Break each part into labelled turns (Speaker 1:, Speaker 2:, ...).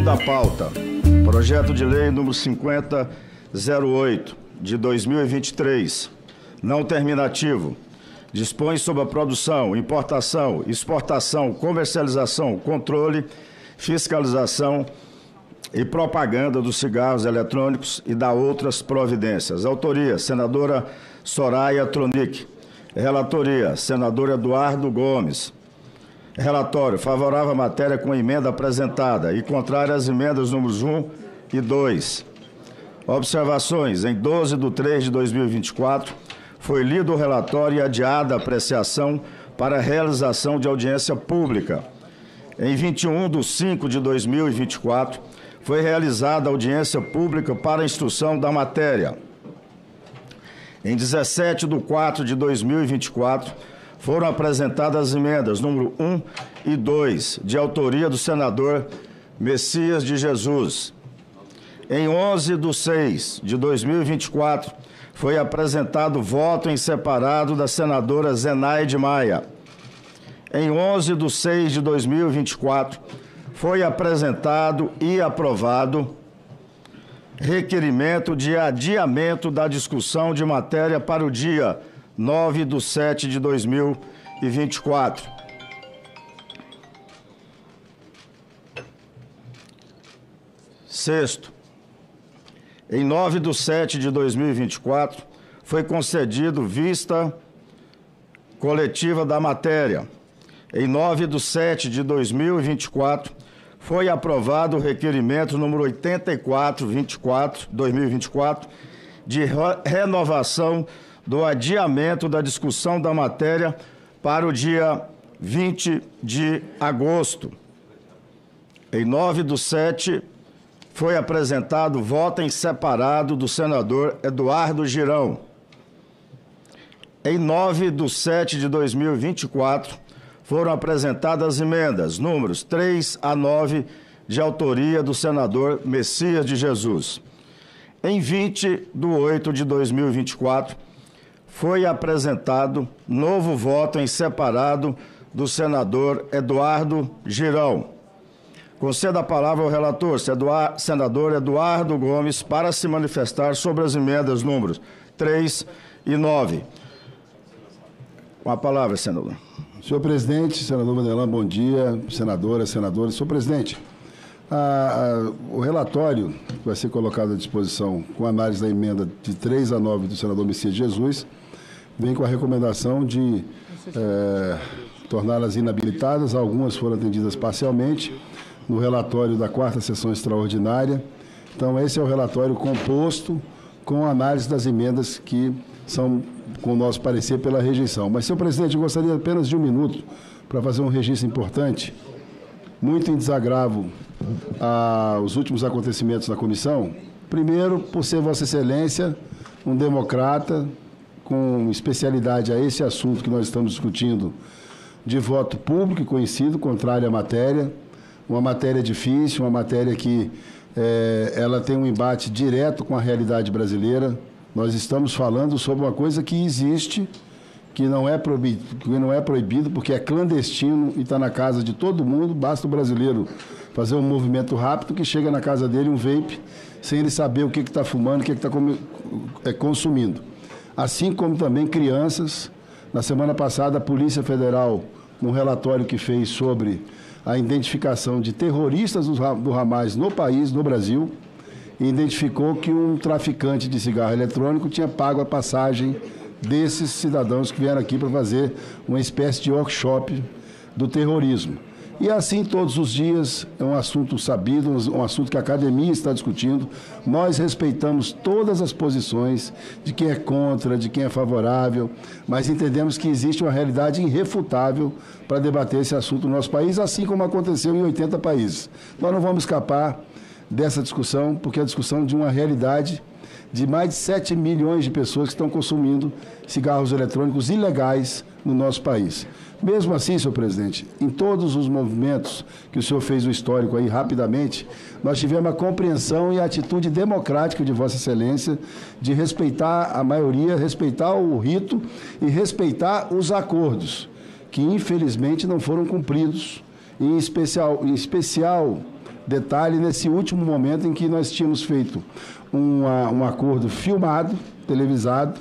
Speaker 1: Segunda pauta, projeto de lei número 5008, de 2023, não terminativo, dispõe sobre a produção, importação, exportação, comercialização, controle, fiscalização e propaganda dos cigarros eletrônicos e da outras providências. Autoria, senadora Soraya Tronic. Relatoria, senador Eduardo Gomes. Relatório, favorável à matéria com emenda apresentada e contrária às emendas números 1 e 2. Observações, em 12/3/2024, foi lido o relatório e adiada a apreciação para a realização de audiência pública. Em 21/5/2024, foi realizada audiência pública para a instrução da matéria. Em 17/4/2024, foram apresentadas as emendas número 1 e 2, de autoria do senador Messias de Jesus. Em 11/6/2024, foi apresentado voto em separado da senadora Zenaide Maia. Em 11/6/2024, foi apresentado e aprovado requerimento de adiamento da discussão de matéria para o dia 9/7/2024. Sexto, em 9/7/2024, foi concedido vista coletiva da matéria. Em 9/7/2024, foi aprovado o requerimento número 84/2024, de renovação do adiamento da discussão da matéria para o dia 20 de agosto. Em 9/7, foi apresentado voto em separado do senador Eduardo Girão. Em 9/7/2024, foram apresentadas emendas números 3 a 9, de autoria do senador Messias de Jesus. Em 20/8/2024, foi apresentado novo voto em separado do senador Eduardo Girão. Concedo a palavra ao relator, senador Eduardo Gomes, para se manifestar sobre as emendas números 3 e 9. Com a palavra, senador.
Speaker 2: Senhor presidente, senador Vanderlan, bom dia, senadores. Senhor presidente, o relatório que vai ser colocado à disposição com análise da emenda de 3 a 9 do senador Messias de Jesus vem com a recomendação de torná-las inabilitadas. Algumas foram atendidas parcialmente no relatório da 4ª sessão extraordinária. Então, esse é o relatório composto com análise das emendas que são, com o nosso parecer, pela rejeição. Mas, senhor presidente, eu gostaria apenas de um minuto para fazer um registro importante, muito em desagravo aos últimos acontecimentos na comissão. Primeiro, por ser Vossa Excelência um democrata com especialidade a esse assunto que nós estamos discutindo, de voto público e conhecido, contrário à matéria, uma matéria difícil, uma matéria que ela tem um embate direto com a realidade brasileira. Nós estamos falando sobre uma coisa que existe, que não é proibido porque é clandestino e está na casa de todo mundo. Basta o brasileiro fazer um movimento rápido que chega na casa dele um vape, sem ele saber o que está fumando, o que está consumindo. Assim como também crianças. Na semana passada, a Polícia Federal, num relatório que fez sobre a identificação de terroristas do Hamas no país, no Brasil, identificou que um traficante de cigarro eletrônico tinha pago a passagem desses cidadãos que vieram aqui para fazer uma espécie de workshop do terrorismo. E assim todos os dias, é um assunto sabido, um assunto que a academia está discutindo. Nós respeitamos todas as posições de quem é contra, de quem é favorável, mas entendemos que existe uma realidade irrefutável para debater esse assunto no nosso país, assim como aconteceu em 80 países. Nós não vamos escapar dessa discussão, porque é a discussão de uma realidade de mais de 7 milhões de pessoas que estão consumindo cigarros eletrônicos ilegais no nosso país. Mesmo assim, senhor presidente, em todos os movimentos que o senhor fez o histórico aí rapidamente, nós tivemos a compreensão e a atitude democrática de Vossa Excelência de respeitar a maioria, respeitar o rito e respeitar os acordos, que infelizmente não foram cumpridos, em especial detalhe nesse último momento em que nós tínhamos feito um acordo filmado, televisado,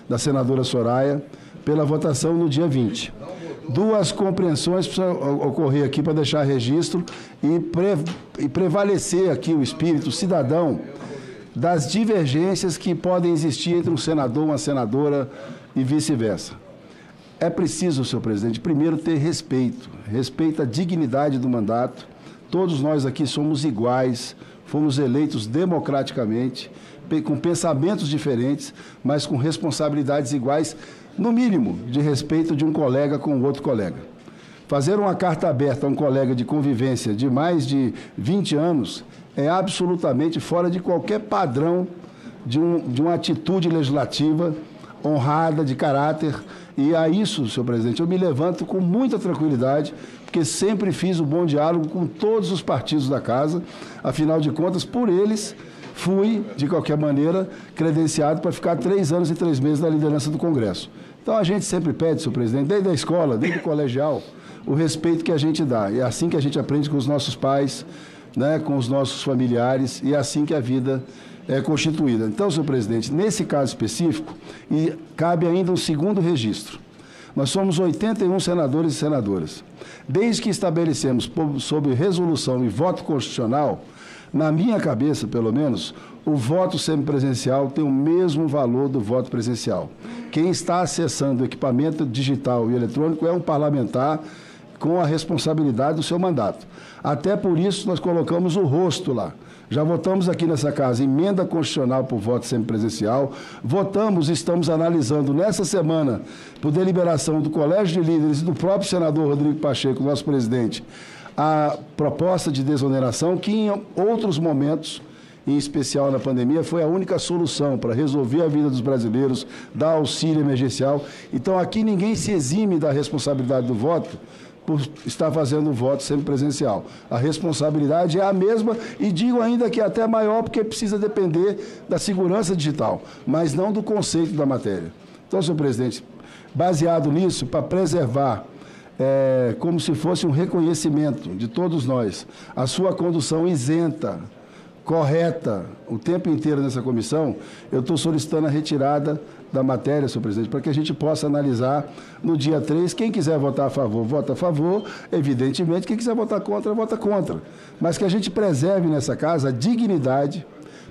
Speaker 2: da senadora Soraya, pela votação no dia 20. Duas compreensões precisam ocorrer aqui para deixar registro e prevalecer aqui o espírito cidadão das divergências que podem existir entre um senador, uma senadora e vice-versa. É preciso, senhor presidente, primeiro ter respeito à dignidade do mandato. Todos nós aqui somos iguais, fomos eleitos democraticamente, com pensamentos diferentes, mas com responsabilidades iguais, no mínimo, de respeito de um colega com o outro colega. Fazer uma carta aberta a um colega de convivência de mais de 20 anos é absolutamente fora de qualquer padrão de uma atitude legislativa honrada, de caráter. E a isso, senhor presidente, eu me levanto com muita tranquilidade, porque sempre fiz um bom diálogo com todos os partidos da Casa. Afinal de contas, por eles, fui, de qualquer maneira, credenciado para ficar 3 anos e 3 meses na liderança do Congresso. Então, a gente sempre pede, senhor presidente, desde a escola, desde o colegial, o respeito que a gente dá. E é assim que a gente aprende com os nossos pais, né, com os nossos familiares, e é assim que a vida é constituída. Então, senhor presidente, nesse caso específico, e cabe ainda um segundo registro. Nós somos 81 senadores e senadoras. Desde que estabelecemos, sob resolução e voto constitucional, na minha cabeça, pelo menos, o voto semipresencial tem o mesmo valor do voto presencial. Quem está acessando o equipamento digital e eletrônico é um parlamentar com a responsabilidade do seu mandato. Até por isso nós colocamos o rosto lá. Já votamos aqui nessa casa emenda constitucional por voto semipresencial, votamos e estamos analisando nessa semana, por deliberação do Colégio de Líderes e do próprio senador Rodrigo Pacheco, nosso presidente, a proposta de desoneração que em outros momentos, em especial na pandemia, foi a única solução para resolver a vida dos brasileiros, dar auxílio emergencial. Então aqui ninguém se exime da responsabilidade do voto, por estar fazendo o voto semipresencial. A responsabilidade é a mesma e digo ainda que é até maior porque precisa depender da segurança digital, mas não do conceito da matéria. Então, senhor presidente, baseado nisso, para preservar, como se fosse um reconhecimento de todos nós, a sua condução isenta, correta, o tempo inteiro nessa comissão, eu estou solicitando a retirada da matéria, senhor presidente, para que a gente possa analisar no dia 3. Quem quiser votar a favor, vota a favor. Evidentemente, quem quiser votar contra, vota contra. Mas que a gente preserve nessa casa a dignidade,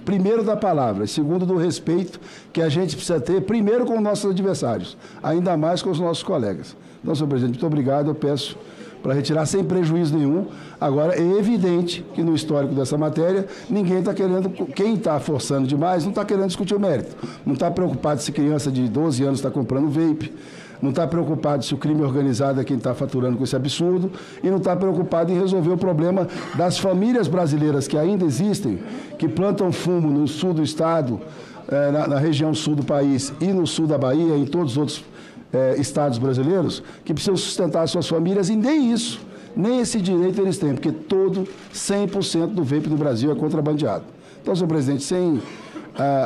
Speaker 2: primeiro da palavra, e segundo do respeito que a gente precisa ter, primeiro com os nossos adversários, ainda mais com os nossos colegas. Então, senhor presidente, muito obrigado. Eu peço para retirar sem prejuízo nenhum. Agora, é evidente que no histórico dessa matéria, ninguém está querendo, quem está forçando demais, não está querendo discutir o mérito. Não está preocupado se criança de 12 anos está comprando vape, não está preocupado se o crime organizado é quem está faturando com esse absurdo, e não está preocupado em resolver o problema das famílias brasileiras que ainda existem, que plantam fumo no sul do estado, na região sul do país e no sul da Bahia, em todos os outros estados brasileiros, que precisam sustentar suas famílias, e nem isso, nem esse direito eles têm, porque 100% do vape no Brasil é contrabandeado. Então, senhor presidente, sem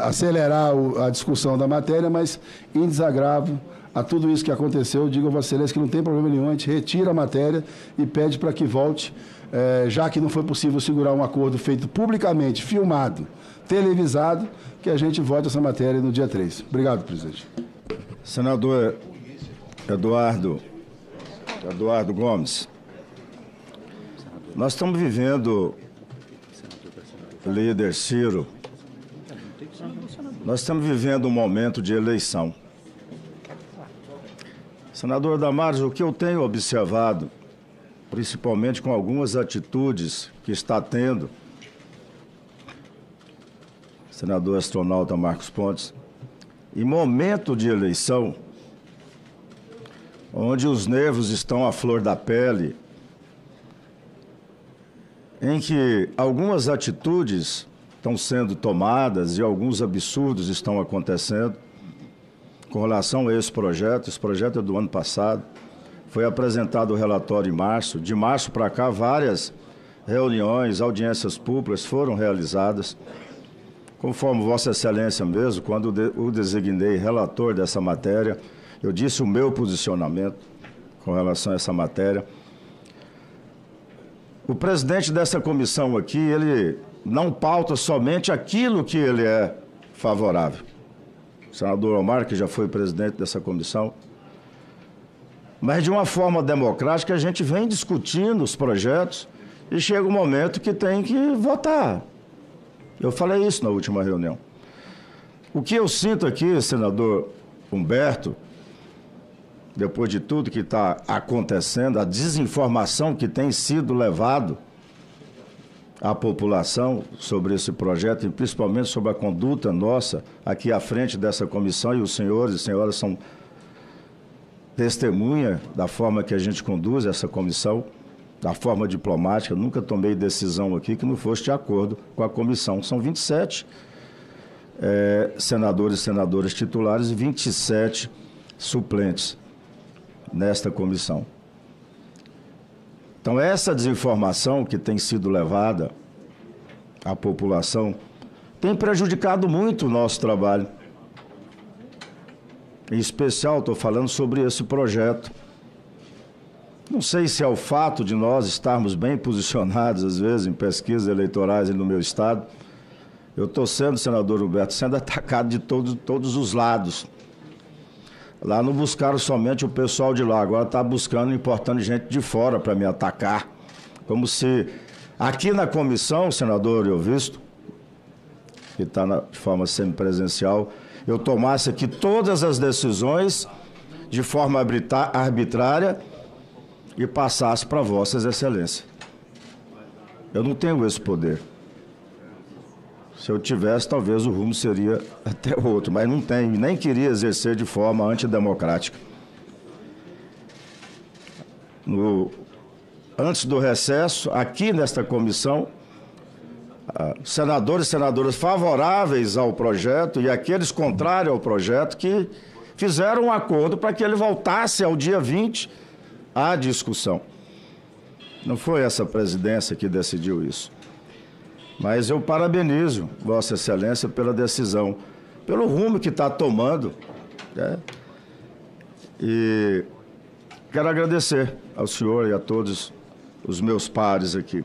Speaker 2: acelerar a discussão da matéria, mas em desagravo a tudo isso que aconteceu, eu digo a Vossa Excelência que não tem problema nenhum, a gente retira a matéria e pede para que volte, já que não foi possível segurar um acordo feito publicamente, filmado, televisado, que a gente vote essa matéria no dia 3. Obrigado, presidente.
Speaker 1: Senador Eduardo Gomes, nós estamos vivendo, líder Ciro, nós estamos vivendo um momento de eleição. Senador Damares, o que eu tenho observado, principalmente com algumas atitudes que está tendo, senador astronauta Marcos Pontes, em momento de eleição, onde os nervos estão à flor da pele, em que algumas atitudes estão sendo tomadas e alguns absurdos estão acontecendo com relação a esse projeto é do ano passado, foi apresentado o relatório em março, de março para cá várias reuniões, audiências públicas foram realizadas, conforme Vossa Excelência mesmo, quando o designei relator dessa matéria, eu disse o meu posicionamento com relação a essa matéria. o presidente dessa comissão aqui, ele não pauta somente aquilo que ele é favorável. O senador Omar, que já foi presidente dessa comissão, mas de uma forma democrática a gente vem discutindo os projetos e chega um momento que tem que votar. Eu falei isso na última reunião. O que eu sinto aqui, senador Humberto, depois de tudo que está acontecendo, a desinformação que tem sido levado à população sobre esse projeto e principalmente sobre a conduta nossa aqui à frente dessa comissão, e os senhores e senhoras são testemunha da forma que a gente conduz essa comissão, da forma diplomática. Nunca tomei decisão aqui que não fosse de acordo com a comissão. São 27 senadores e senadoras titulares e 27 suplentes nesta comissão. Então, essa desinformação que tem sido levada à população tem prejudicado muito o nosso trabalho. Em especial, estou falando sobre esse projeto. Não sei se é o fato de nós estarmos bem posicionados, às vezes, em pesquisas eleitorais no meu estado. Eu estou sendo, senador Humberto, sendo atacado de todos os lados. Lá não buscaram somente o pessoal de lá, agora está buscando, importando gente de fora para me atacar. Como se aqui na comissão, senador Euvisto, que está de forma semipresencial, eu tomasse aqui todas as decisões de forma arbitrária e passasse para vossas excelências. Eu não tenho esse poder. Se eu tivesse, talvez o rumo seria até outro, mas não tenho, nem queria exercer de forma antidemocrática. Antes do recesso, aqui nesta comissão, senadores e senadoras favoráveis ao projeto e aqueles contrários ao projeto que fizeram um acordo para que ele voltasse ao dia 20 à discussão. Não foi essa presidência que decidiu isso. Mas eu parabenizo Vossa Excelência pela decisão, pelo rumo que está tomando, né? E quero agradecer ao senhor e a todos os meus pares aqui.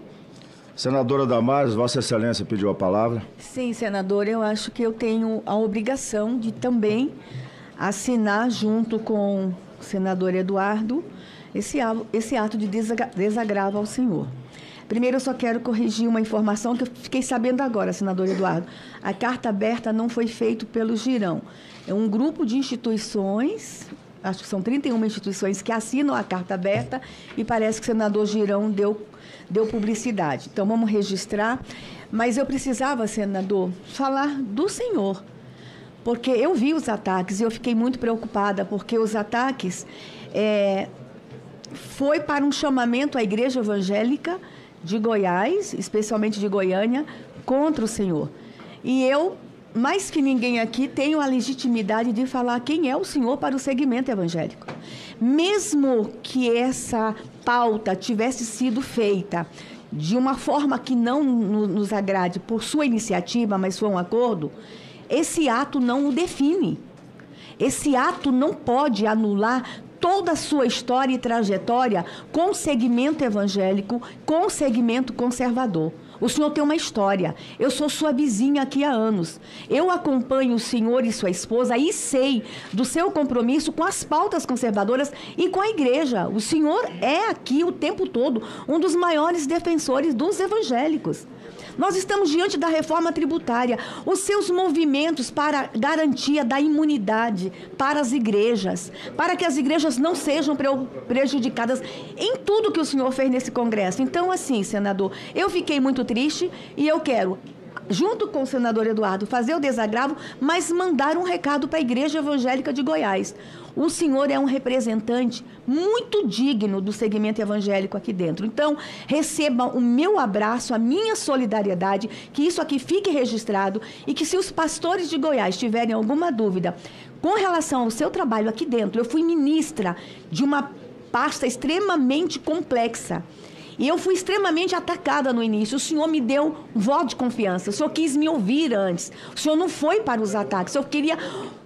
Speaker 1: Senadora Damares, Vossa Excelência pediu a palavra.
Speaker 3: Sim, senador, eu acho que eu tenho a obrigação de também assinar, junto com o senador Eduardo, esse ato de desagravo ao senhor. Primeiro, eu só quero corrigir uma informação que eu fiquei sabendo agora, senador Eduardo. A carta aberta não foi feita pelo Girão. É um grupo de instituições, acho que são 31 instituições que assinam a carta aberta e parece que o senador Girão deu publicidade. Então, vamos registrar. Mas eu precisava, senador, falar do senhor, porque eu vi os ataques e eu fiquei muito preocupada, porque os ataques foi para um chamamento à Igreja Evangélica de Goiás, especialmente de Goiânia, contra o senhor. E eu, mais que ninguém aqui, tenho a legitimidade de falar quem é o senhor para o segmento evangélico. Mesmo que essa pauta tivesse sido feita de uma forma que não nos agrade por sua iniciativa, mas foi um acordo, esse ato não o define. Esse ato não pode anular toda a sua história e trajetória com o segmento evangélico, com o segmento conservador. O senhor tem uma história. Eu sou sua vizinha aqui há anos. Eu acompanho o senhor e sua esposa e sei do seu compromisso com as pautas conservadoras e com a igreja. O senhor é aqui o tempo todo um dos maiores defensores dos evangélicos. Nós estamos diante da reforma tributária. Os seus movimentos para garantia da imunidade para as igrejas, para que as igrejas não sejam prejudicadas em tudo que o senhor fez nesse Congresso. Então, assim, senador, eu fiquei muito triste e eu quero, junto com o senador Eduardo, fazer o desagravo, mas mandar um recado para a Igreja Evangélica de Goiás. O senhor é um representante muito digno do segmento evangélico aqui dentro. Então, receba o meu abraço, a minha solidariedade, que isso aqui fique registrado e que se os pastores de Goiás tiverem alguma dúvida com relação ao seu trabalho aqui dentro, eu fui ministra de uma pasta extremamente complexa. E eu fui extremamente atacada no início. O senhor me deu um voto de confiança. O senhor quis me ouvir antes. O senhor não foi para os ataques. O senhor queria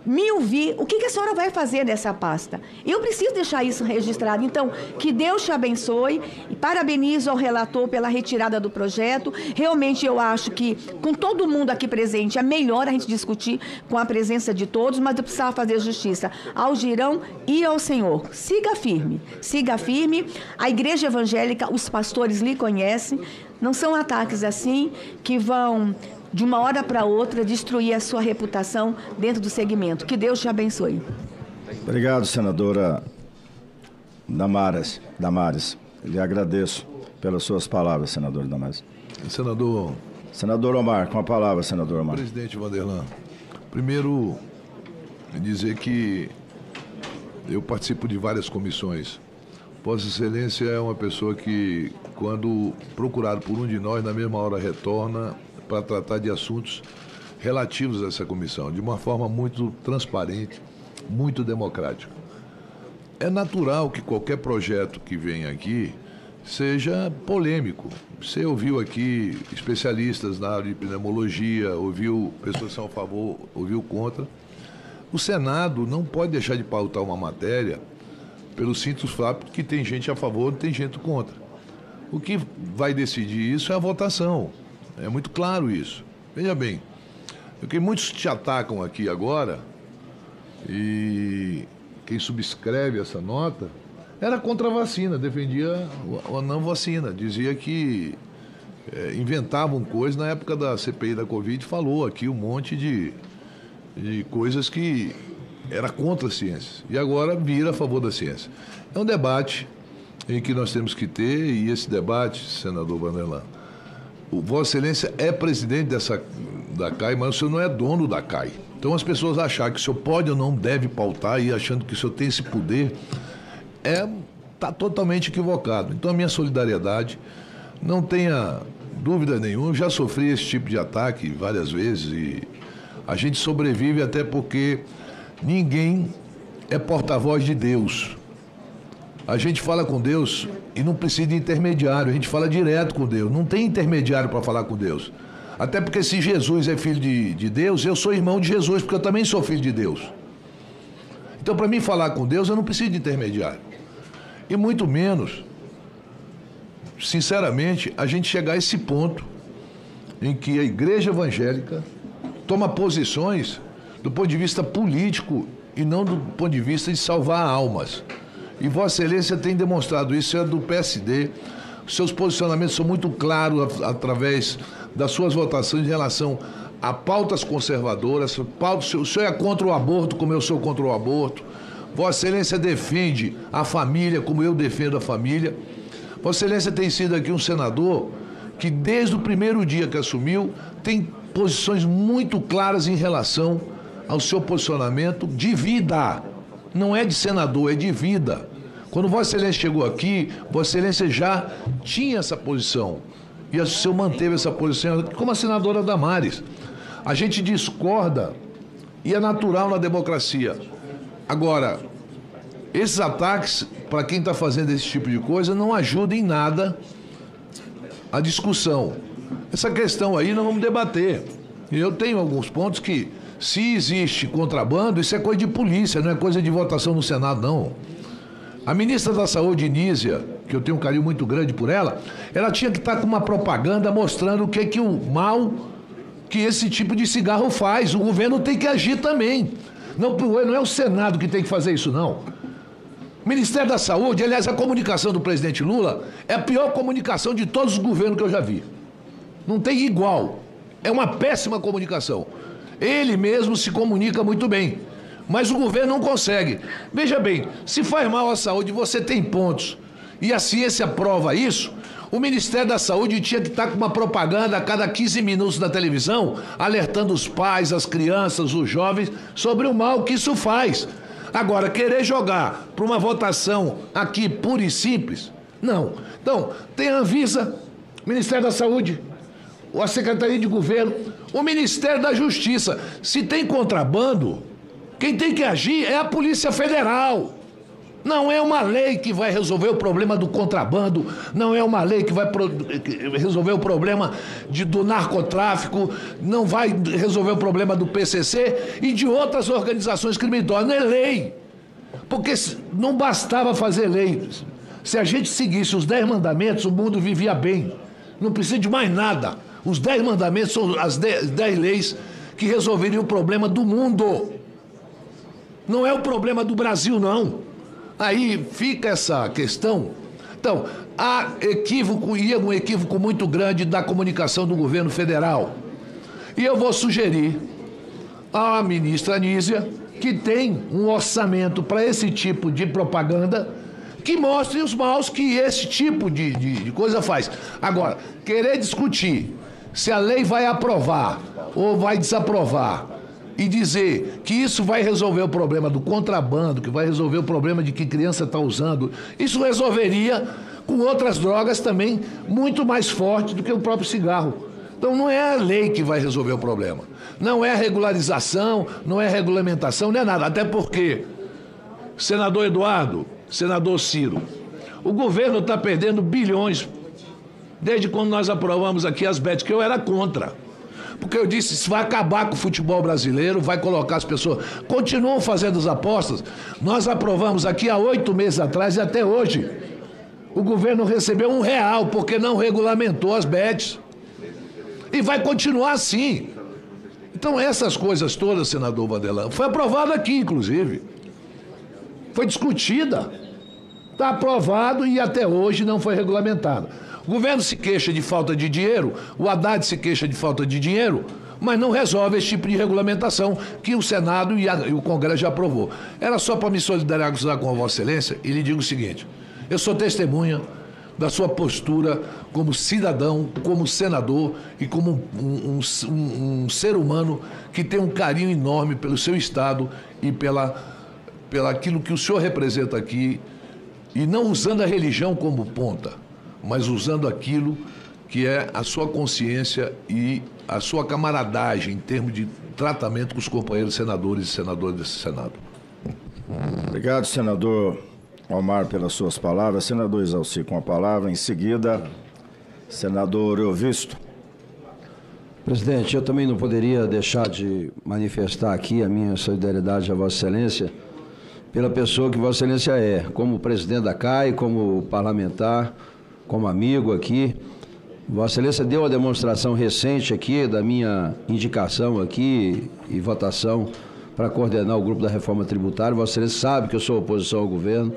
Speaker 3: me ouvir, o que a senhora vai fazer nessa pasta? Eu preciso deixar isso registrado. Então, que Deus te abençoe e parabenizo ao relator pela retirada do projeto. Realmente eu acho que, com todo mundo aqui presente, é melhor a gente discutir com a presença de todos, mas eu precisava fazer justiça ao Girão e ao senhor. Siga firme, siga firme. A igreja evangélica, os pastores lhe conhecem, não são ataques assim que vão, de uma hora para outra, destruir a sua reputação dentro do segmento. Que Deus te abençoe.
Speaker 1: Obrigado, senadora Damares. Lhe agradeço pelas suas palavras, senadora Damares. Senador Omar, com a palavra, senador Omar.
Speaker 4: Presidente Vanderlan, primeiro, dizer que eu participo de várias comissões. Vossa Excelência é uma pessoa que, quando procurado por um de nós, na mesma hora retorna para tratar de assuntos relativos a essa comissão, de uma forma muito transparente, muito democrática. É natural que qualquer projeto que venha aqui seja polêmico. Você ouviu aqui especialistas na área de pneumologia, ouviu pessoas que são a favor, ouviu contra. O Senado não pode deixar de pautar uma matéria pelo simples fato que tem gente a favor e tem gente contra. O que vai decidir isso é a votação. É muito claro isso. Veja bem, o que muitos te atacam aqui agora, e quem subscreve essa nota, era contra a vacina, defendia a não vacina, dizia que inventavam coisas. Na época da CPI da Covid, falou aqui um monte de coisas que era contra a ciência, e agora vira a favor da ciência. É um debate em que nós temos que ter, e esse debate, senador Vanderlan, Vossa Excelência é presidente da CAI, mas o senhor não é dono da CAI. Então as pessoas achar que o senhor pode ou não deve pautar, e achando que o senhor tem esse poder, está totalmente equivocado. Então a minha solidariedade, não tenha dúvida nenhuma, eu já sofri esse tipo de ataque várias vezes, e a gente sobrevive até porque ninguém é porta-voz de Deus. A gente fala com Deus e não precisa de intermediário, a gente fala direto com Deus, não tem intermediário para falar com Deus. Até porque se Jesus é filho de Deus, eu sou irmão de Jesus, porque eu também sou filho de Deus. Então, para mim falar com Deus, eu não preciso de intermediário. E muito menos, sinceramente, a gente chegar a esse ponto em que a igreja evangélica toma posições do ponto de vista político e não do ponto de vista de salvar almas. E Vossa Excelência tem demonstrado isso, é do PSD. Seus posicionamentos são muito claros através das suas votações em relação a pautas conservadoras. O senhor é contra o aborto, como eu sou contra o aborto. Vossa Excelência defende a família, como eu defendo a família. Vossa Excelência tem sido aqui um senador que, desde o primeiro dia que assumiu, tem posições muito claras em relação ao seu posicionamento de vida. Não é de senador, é de vida. Quando Vossa Excelência chegou aqui, Vossa Excelência já tinha essa posição. E o senhor manteve essa posição, como a senadora Damares. A gente discorda e é natural na democracia. Agora, esses ataques, para quem está fazendo esse tipo de coisa, não ajudam em nada a discussão. Essa questão aí nós vamos debater. E eu tenho alguns pontos que, se existe contrabando, isso é coisa de polícia, não é coisa de votação no Senado, não. A ministra da Saúde, Nízia, que eu tenho um carinho muito grande por ela tinha que estar com uma propaganda mostrando o que o mal que esse tipo de cigarro faz. O governo tem que agir também. Não é o Senado que tem que fazer isso, não. O Ministério da Saúde, aliás, a comunicação do presidente Lula é a pior comunicação de todos os governos que eu já vi. Não tem igual. É uma péssima comunicação. Ele mesmo se comunica muito bem, mas o governo não consegue. Veja bem, se faz mal à saúde, você tem pontos, e a ciência prova isso, o Ministério da Saúde tinha que estar com uma propaganda a cada 15 minutos na televisão, alertando os pais, as crianças, os jovens, sobre o mal que isso faz. Agora, querer jogar para uma votação aqui pura e simples, não. Então, tem a Anvisa, Ministério da Saúde, a Secretaria de Governo, o Ministério da Justiça. Se tem contrabando, quem tem que agir é a Polícia Federal. Não é uma lei que vai resolver o problema do contrabando, não é uma lei que vai resolver o problema do narcotráfico, não vai resolver o problema do PCC e de outras organizações criminosas. Não é lei. Porque não bastava fazer lei. Se a gente seguisse os 10 mandamentos, o mundo vivia bem. Não precisa de mais nada. Os 10 mandamentos são as 10 leis que resolveriam o problema do mundo. Não é o problema do Brasil, não. Aí fica essa questão. Então, há equívoco, e um equívoco muito grande da comunicação do governo federal. E eu vou sugerir à ministra Anísia, que tem um orçamento para esse tipo de propaganda, que mostre os maus que esse tipo de coisa faz. Agora, querer discutir se a lei vai aprovar ou vai desaprovar e dizer que isso vai resolver o problema do contrabando, que vai resolver o problema de que criança está usando, isso resolveria com outras drogas também muito mais forte do que o próprio cigarro. Então não é a lei que vai resolver o problema. Não é regularização, não é regulamentação, não é nada. Até porque, senador Eduardo, senador Ciro, o governo está perdendo bilhões desde quando nós aprovamos aqui as bets, que eu era contra. Porque eu disse, isso vai acabar com o futebol brasileiro, vai colocar as pessoas... Continuam fazendo as apostas. Nós aprovamos aqui há 8 meses atrás e até hoje o governo recebeu R$1 porque não regulamentou as bets. E vai continuar assim. Então essas coisas todas, senador Vanderlan, foi aprovada aqui, inclusive. Foi discutida. Está aprovado e até hoje não foi regulamentado. O governo se queixa de falta de dinheiro, o Haddad se queixa de falta de dinheiro, mas não resolve esse tipo de regulamentação que o Senado e o Congresso já aprovou. Era só para me solidarizar com a Vossa Excelência e lhe digo o seguinte, eu sou testemunha da sua postura como cidadão, como senador e como um ser humano que tem um carinho enorme pelo seu Estado e pela aquilo que o senhor representa aqui, e não usando a religião como ponta, mas usando aquilo que é a sua consciência e a sua camaradagem em termos de tratamento com os companheiros senadores e senadoras desse Senado.
Speaker 1: Obrigado, senador Omar, pelas suas palavras. Senador Exalci com a palavra. Em seguida, senador Euvisto.
Speaker 5: Presidente, eu também não poderia deixar de manifestar aqui a minha solidariedade a Vossa Excelência pela pessoa que Vossa Excelência é, como presidente da CAI, como parlamentar, como amigo aqui. Vossa Excelência deu uma demonstração recente aqui da minha indicação aqui e votação para coordenar o grupo da reforma tributária. Vossa Excelência sabe que eu sou oposição ao governo.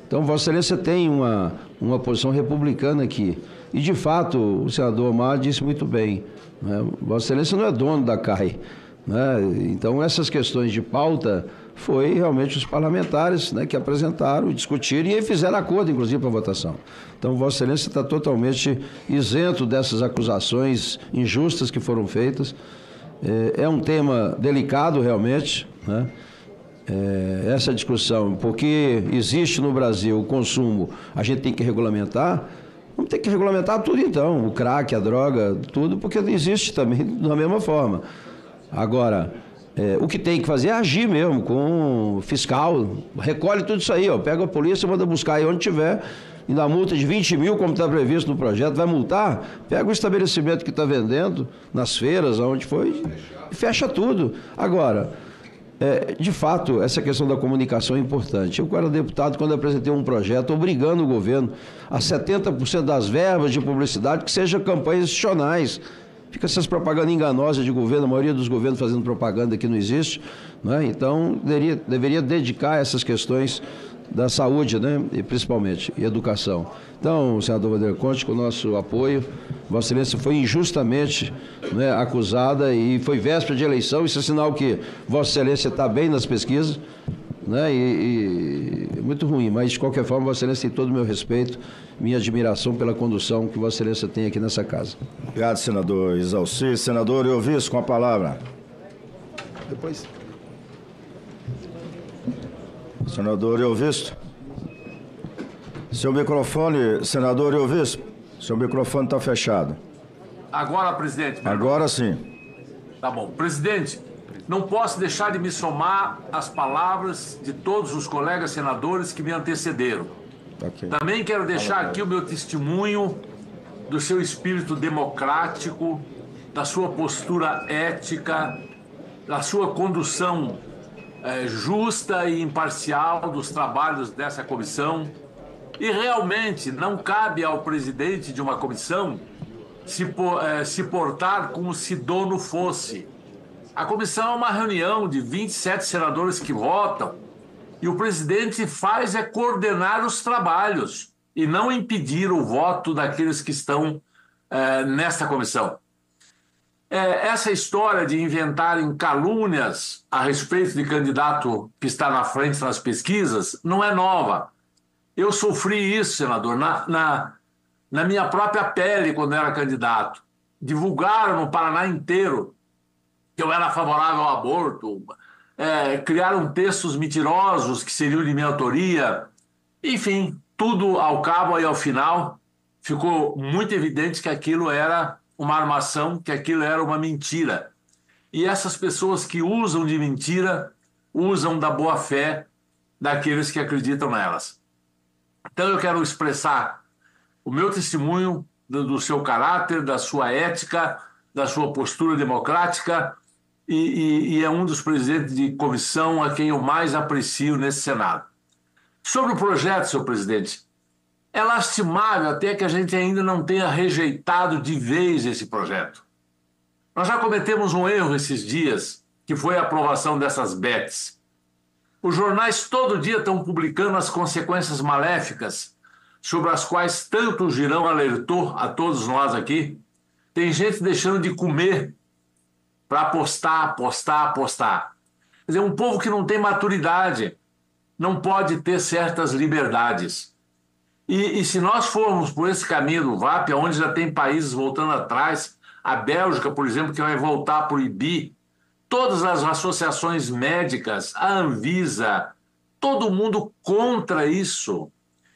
Speaker 5: Então, Vossa Excelência tem uma posição republicana aqui. E, de fato, o senador Omar disse muito bem, né? Vossa Excelência não é dono da CAI, né? Então, essas questões de pauta foi realmente os parlamentares, né, que apresentaram, discutiram e fizeram acordo, inclusive, para a votação. Então, Vossa Excelência está totalmente isento dessas acusações injustas que foram feitas. É um tema delicado, realmente, né? Essa discussão, porque existe no Brasil o consumo, a gente tem que regulamentar, vamos ter que regulamentar tudo então, o crack, a droga, tudo, porque existe também da mesma forma. Agora, o que tem que fazer é agir mesmo, com fiscal, recolhe tudo isso aí, ó, pega a polícia, manda buscar aí onde tiver, e dá multa de 20 mil, como está previsto no projeto, vai multar, pega o estabelecimento que está vendendo, nas feiras, aonde foi, e fecha tudo. Agora, de fato, essa questão da comunicação é importante. Eu era deputado quando apresentei um projeto obrigando o governo a 70% das verbas de publicidade que sejam campanhas institucionais. Fica essas propagandas enganosas de governo, a maioria dos governos fazendo propaganda que não existe, né? Então, deveria dedicar essas questões da saúde, né? E principalmente, e educação. Então, senador Vanderlan, conte com o nosso apoio. Vossa Excelência foi injustamente, né, acusada e foi véspera de eleição. Isso é sinal que Vossa Excelência está bem nas pesquisas, né? E é muito ruim, mas de qualquer forma, Vossa Excelência tem todo o meu respeito, minha admiração pela condução que Vossa Excelência tem aqui nessa casa.
Speaker 1: Obrigado, senador Exalci. Senador Euvisto, com a palavra.
Speaker 2: Depois.
Speaker 1: Senador Euvisto. Seu microfone, senador Euvisto, seu microfone está fechado.
Speaker 6: Agora, presidente.
Speaker 1: Agora sim.
Speaker 6: Tá bom. Presidente, não posso deixar de me somar às palavras de todos os colegas senadores que me antecederam.
Speaker 1: Ok.
Speaker 6: Também quero deixar aqui o meu testemunho do seu espírito democrático, da sua postura ética, da sua condução justa e imparcial dos trabalhos dessa comissão. E realmente não cabe ao presidente de uma comissão se portar como se dono fosse. A comissão é uma reunião de 27 senadores que votam e o presidente faz é coordenar os trabalhos e não impedir o voto daqueles que estão nesta comissão. Essa história de inventarem calúnias a respeito de candidato que está na frente nas pesquisas não é nova. Eu sofri isso, senador, na minha própria pele quando era candidato. Divulgaram no Paraná inteiro que eu era favorável ao aborto, criaram textos mentirosos que seriam de minha autoria. Enfim, tudo ao cabo e ao final ficou muito evidente que aquilo era uma armação, que aquilo era uma mentira. E essas pessoas que usam de mentira, usam da boa-fé daqueles que acreditam nelas. Então eu quero expressar o meu testemunho do seu caráter, da sua ética, da sua postura democrática, e é um dos presidentes de comissão a quem eu mais aprecio nesse Senado. Sobre o projeto, senhor presidente, é lastimável até que a gente ainda não tenha rejeitado de vez esse projeto. Nós já cometemos um erro esses dias, que foi a aprovação dessas bets. Os jornais todo dia estão publicando as consequências maléficas sobre as quais tanto o Girão alertou a todos nós aqui. Tem gente deixando de comer para apostar. Quer dizer, um povo que não tem maturidade não pode ter certas liberdades. E se nós formos por esse caminho do VAP, onde já tem países voltando atrás, a Bélgica, por exemplo, que vai voltar a proibir, todas as associações médicas, a Anvisa, todo mundo contra isso.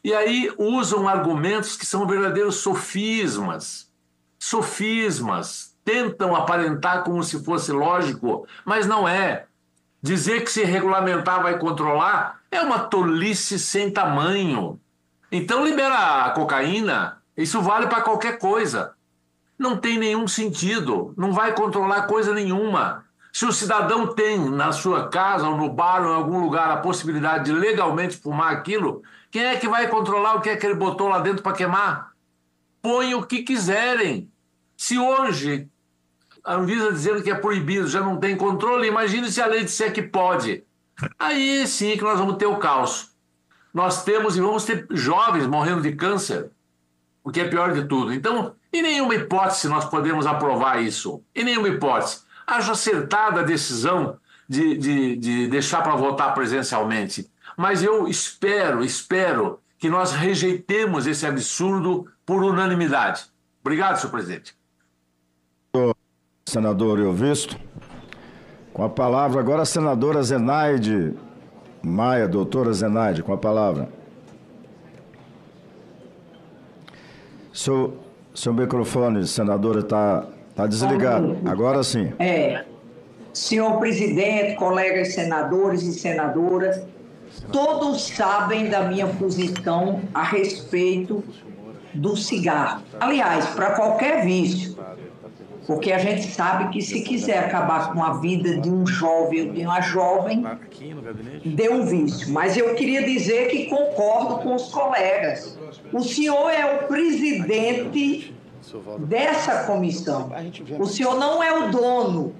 Speaker 6: E aí usam argumentos que são verdadeiros sofismas. Tentam aparentar como se fosse lógico, mas não é. Dizer que se regulamentar vai controlar é uma tolice sem tamanho. Então libera a cocaína, isso vale para qualquer coisa. Não tem nenhum sentido, não vai controlar coisa nenhuma. Se o cidadão tem na sua casa ou no bar ou em algum lugar a possibilidade de legalmente fumar aquilo, quem é que vai controlar o que é que ele botou lá dentro para queimar? Põe o que quiserem. Se hoje a Anvisa dizendo que é proibido, já não tem controle, imagine se a lei disser que pode. Aí sim que nós vamos ter o caos. Nós temos e vamos ter jovens morrendo de câncer, o que é pior de tudo. Então, em nenhuma hipótese nós podemos aprovar isso. Em nenhuma hipótese. Acho acertada a decisão de deixar para votar presencialmente. Mas eu espero que nós rejeitemos esse absurdo por unanimidade. Obrigado, senhor presidente.
Speaker 1: Senador Euvisto. Com a palavra agora a senadora Zenaide Maia, doutora Zenaide, com a palavra. Seu microfone, senadora, está desligado. Agora sim.
Speaker 7: Senhor presidente, colegas senadores e senadoras, todos sabem da minha posição a respeito do cigarro. Aliás, para qualquer vício. Porque a gente sabe que se quiser acabar com a vida de um jovem ou de uma jovem, dê um vício. Mas eu queria dizer que concordo com os colegas. O senhor é o presidente dessa comissão. O senhor não é o dono.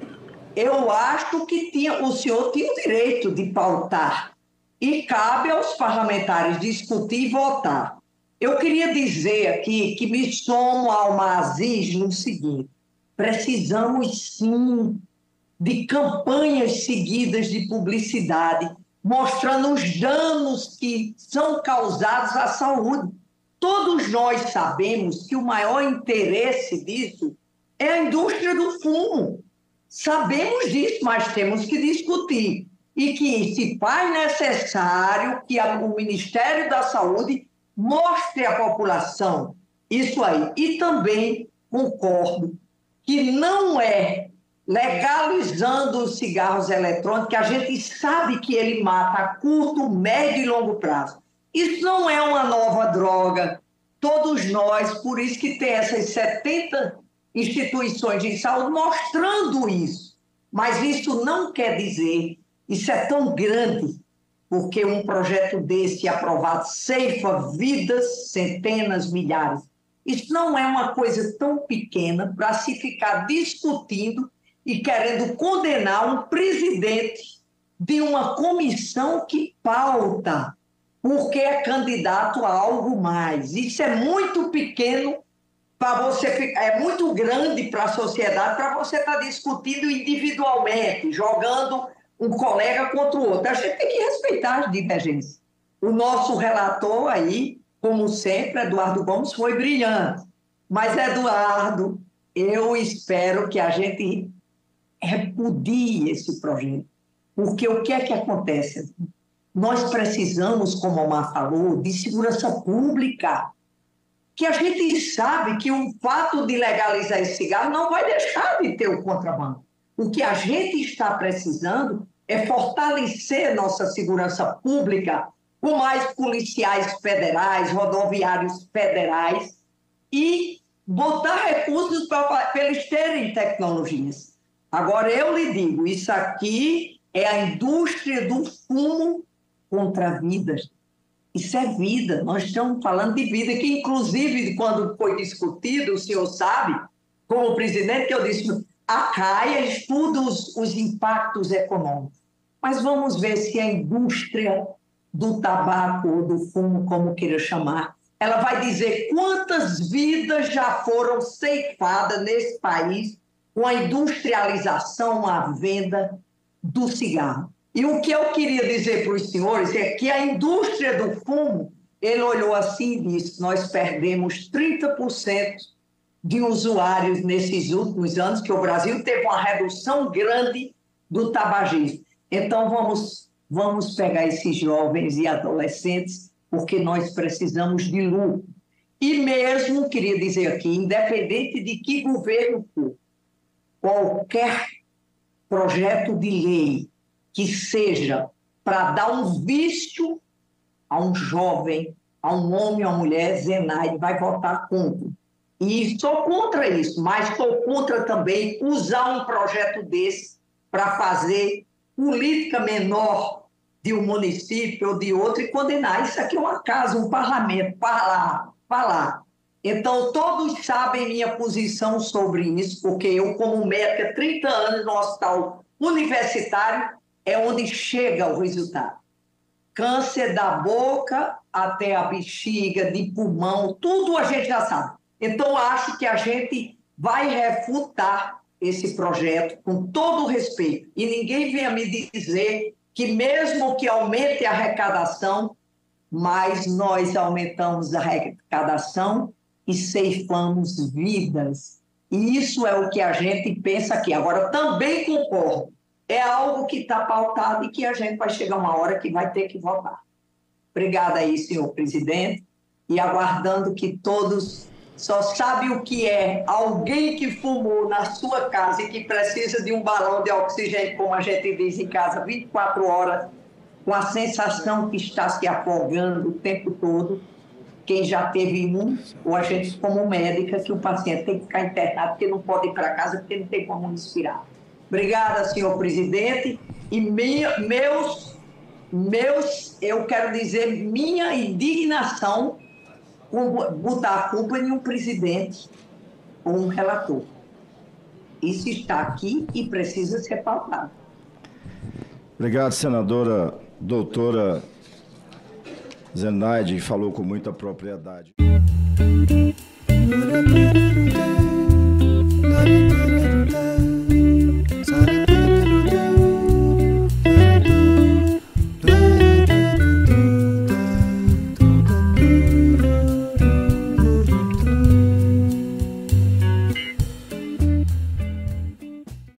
Speaker 7: Eu acho que o senhor tinha o direito de pautar. E cabe aos parlamentares discutir e votar. Eu queria dizer aqui que me somo ao Aziz no seguinte. Precisamos, sim, de campanhas seguidas de publicidade, mostrando os danos que são causados à saúde. Todos nós sabemos que o maior interesse disso é a indústria do fumo. Sabemos disso, mas temos que discutir. E que se faz necessário que o Ministério da Saúde mostre à população isso aí. E também concordo que não é legalizando os cigarros eletrônicos, que a gente sabe que ele mata a curto, médio e longo prazo. Isso não é uma nova droga. Todos nós, por isso que tem essas 70 instituições de saúde mostrando isso. Mas isso não quer dizer, isso é tão grande, porque um projeto desse aprovado ceifa vidas, centenas, milhares. Isso não é uma coisa tão pequena para se ficar discutindo e querendo condenar um presidente de uma comissão que pauta, porque é candidato a algo mais. Isso é muito pequeno para você ficar, é muito grande para a sociedade para você estar discutindo individualmente, jogando um colega contra o outro. A gente tem que respeitar as divergências. O nosso relator aí, como sempre, Eduardo Gomes, foi brilhante. Mas, Eduardo, eu espero que a gente repudie esse projeto. Porque o que é que acontece? Nós precisamos, como o Omar falou, de segurança pública. Que a gente sabe que o fato de legalizar esse cigarro não vai deixar de ter o contrabando. O que a gente está precisando é fortalecer nossa segurança pública com mais policiais federais, rodoviários federais e botar recursos para eles terem tecnologias. Agora, eu lhe digo, isso aqui é a indústria do fumo contra vidas. Isso é vida, nós estamos falando de vida, que inclusive quando foi discutido, o senhor sabe, como presidente, que eu disse, a CAIA estuda os impactos econômicos, mas vamos ver se a indústria do tabaco ou do fumo, como queira chamar, ela vai dizer quantas vidas já foram ceifadas nesse país com a industrialização, a venda do cigarro. E o que eu queria dizer para os senhores é que a indústria do fumo, ele olhou assim e disse, nós perdemos 30% de usuários nesses últimos anos, que o Brasil teve uma redução grande do tabagismo. Então, vamos pegar esses jovens e adolescentes, porque nós precisamos de lucro. E mesmo, queria dizer aqui, independente de que governo for, qualquer projeto de lei que seja para dar um vício a um jovem, a um homem ou a mulher, Zenaide vai votar contra. E sou contra isso, mas sou contra também usar um projeto desse para fazer política menor de um município ou de outro e condenar. Isso aqui é uma casa, um parlamento, falar. Então, todos sabem minha posição sobre isso, porque eu, como médica, 30 anos no hospital universitário, é onde chega o resultado. Câncer da boca até a bexiga, de pulmão, tudo a gente já sabe. Então, acho que a gente vai refutar esse projeto com todo o respeito. E ninguém venha me dizer que mesmo que aumente a arrecadação, mas nós aumentamos a arrecadação e ceifamos vidas. E isso é o que a gente pensa aqui. Agora, também concordo. É algo que está pautado e que a gente vai chegar uma hora que vai ter que votar. Obrigada aí, senhor presidente, e aguardando que todos só sabem o que é alguém que fumou na sua casa e que precisa de um balão de oxigênio, como a gente diz em casa, 24 horas, com a sensação que está se afogando o tempo todo. Quem já teve um, ou a gente como médica, que o paciente tem que ficar internado porque não pode ir para casa porque não tem como respirar. Obrigada, senhor presidente. E eu quero dizer minha indignação com botar a culpa em um presidente ou um relator. Isso está aqui e precisa ser pautado.
Speaker 1: Obrigado, senadora doutora Zenaide, falou com muita propriedade.